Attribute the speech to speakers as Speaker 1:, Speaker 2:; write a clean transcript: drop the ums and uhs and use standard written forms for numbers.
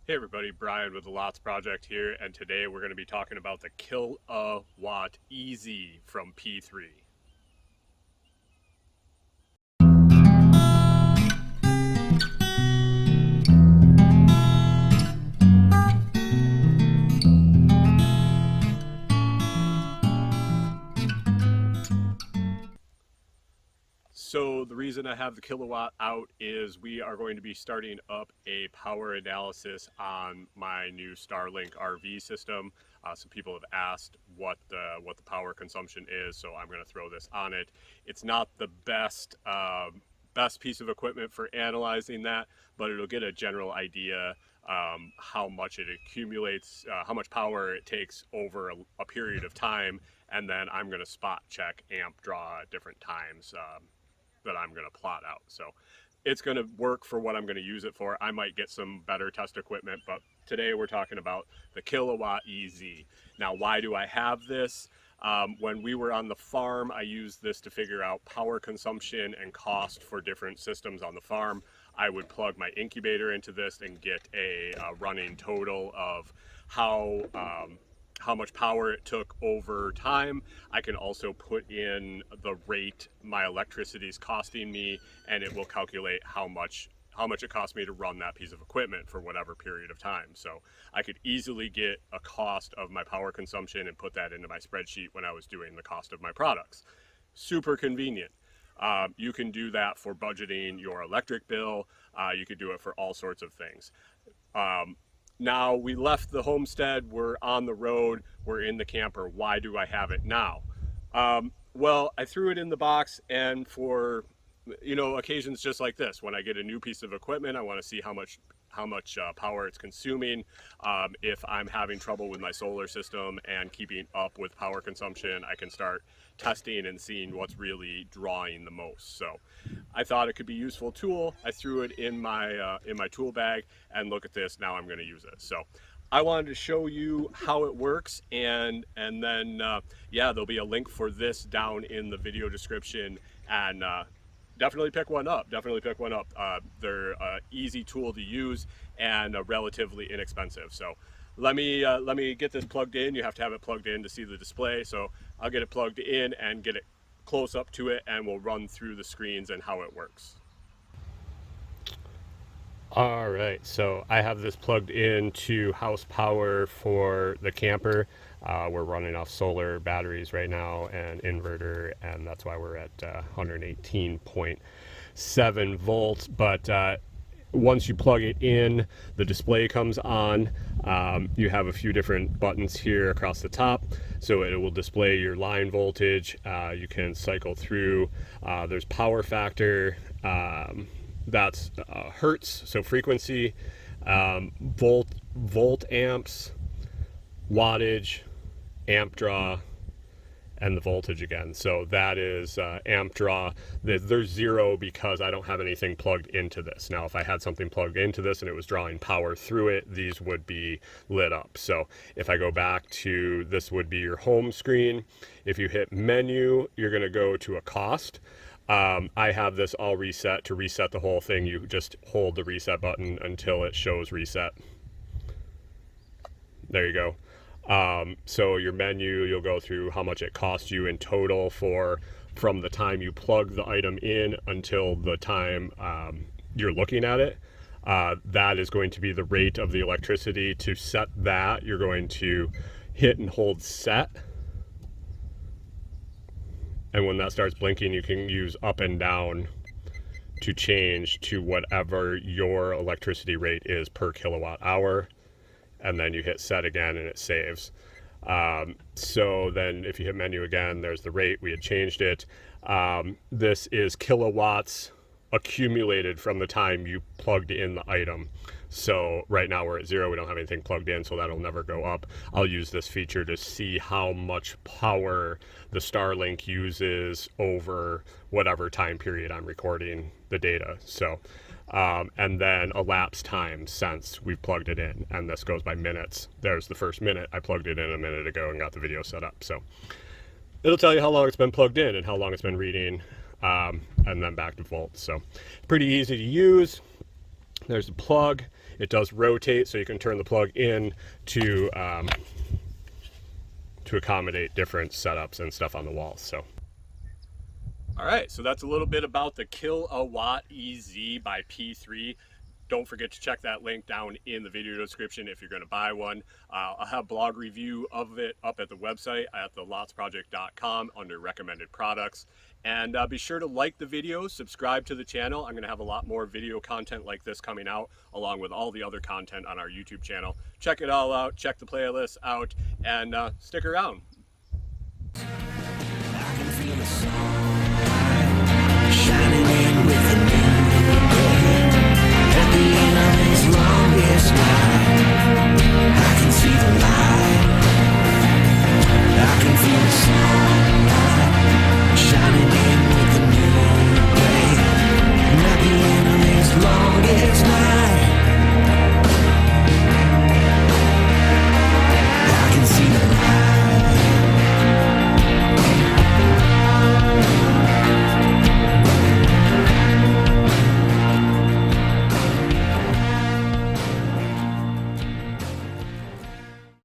Speaker 1: Hey everybody, Brian with the Lots Project here, and today we're going to be talking about the Kill-A-Watt EZ from P3. So the reason I have the kilowatt out is we are going to be starting up a power analysis on my new Starlink RV system. Some people have asked what the power consumption is, so I'm going to throw this on it. It's not the best piece of equipment for analyzing that, but it'll get a general idea how much it accumulates, how much power it takes over a period of time, and then I'm going to spot check amp draw at different times. That I'm going to plot out. So it's going to work for what I'm going to use it for. I might get some better test equipment, but today we're talking about the Kill-A-Watt EZ. Now, why do I have this? When we were on the farm, I used this to figure out power consumption and cost for different systems on the farm. I would plug my incubator into this and get a running total of how much power it took over time. I can also put in the rate my electricity is costing me, and it will calculate how much it cost me to run that piece of equipment for whatever period of time. So I could easily get a cost of my power consumption and put that into my spreadsheet when I was doing the cost of my products. Super convenient. You can do that for budgeting your electric bill. You could do it for all sorts of things. Now we left the homestead, we're on the road, we're in the camper. Why do I have it now? Well, I threw it in the box, and for occasions just like this, when I get a new piece of equipment, I want to see how much power it's consuming. If I'm having trouble with my solar system and keeping up with power consumption, I can start testing and seeing what's really drawing the most. So I thought it could be a useful tool. I threw it in my tool bag, and look at this, now I'm going to use it. So I wanted to show you how it works, and then yeah, there'll be a link for this down in the video description, and definitely pick one up. They're an easy tool to use and relatively inexpensive. So let me get this plugged in. You have to have it plugged in to see the display. So I'll get it plugged in and get it close up to it, and we'll run through the screens and how it works. All right, so I have this plugged into house power for the camper. We're running off solar batteries right now and inverter, and that's why we're at 118.7 volts. But once you plug it in, the display comes on. You have a few different buttons here across the top, so it will display your line voltage. You can cycle through. There's power factor. That's hertz, so frequency, volt amps, wattage, amp draw, and the voltage again. So that is amp draw. There's 0 because I don't have anything plugged into this. Now, if I had something plugged into this and it was drawing power through it, these would be lit up. So if I go back to, this would be your home screen. If you hit menu, you're going to go to a cost. I have this all reset. To reset the whole thing, you just hold the reset button until it shows reset. There you go. So your menu, you'll go through how much it costs you in total from the time you plug the item in until the time you're looking at it. That is going to be the rate of the electricity. To set that, you're going to hit and hold set. And when that starts blinking, you can use up and down to change to whatever your electricity rate is per kilowatt hour. And then you hit set again and it saves. So then if you hit menu again, there's the rate. We had changed it. This is kilowatts accumulated from the time you plugged in the item. So right now we're at 0. We don't have anything plugged in, so that'll never go up. I'll use this feature to see how much power the Starlink uses over whatever time period I'm recording the data. So, and then elapsed time since we've plugged it in, and this goes by minutes. There's the first minute. I plugged it in a minute ago and got the video set up. So it'll tell you how long it's been plugged in and how long it's been reading, and then back to volts. So pretty easy to use. There's the plug. It does rotate, so you can turn the plug in to accommodate different setups and stuff on the walls. So all right, so that's a little bit about the Kill-A-Watt EZ by P3. Don't forget to check that link down in the video description if you're going to buy one. I'll have a blog review of it up at the website at thelotsproject.com under recommended products. And be sure to like the video, subscribe to the channel. I'm going to have a lot more video content like this coming out, along with all the other content on our YouTube channel. Check it all out, check the playlist out, and stick around. I can feel the sun.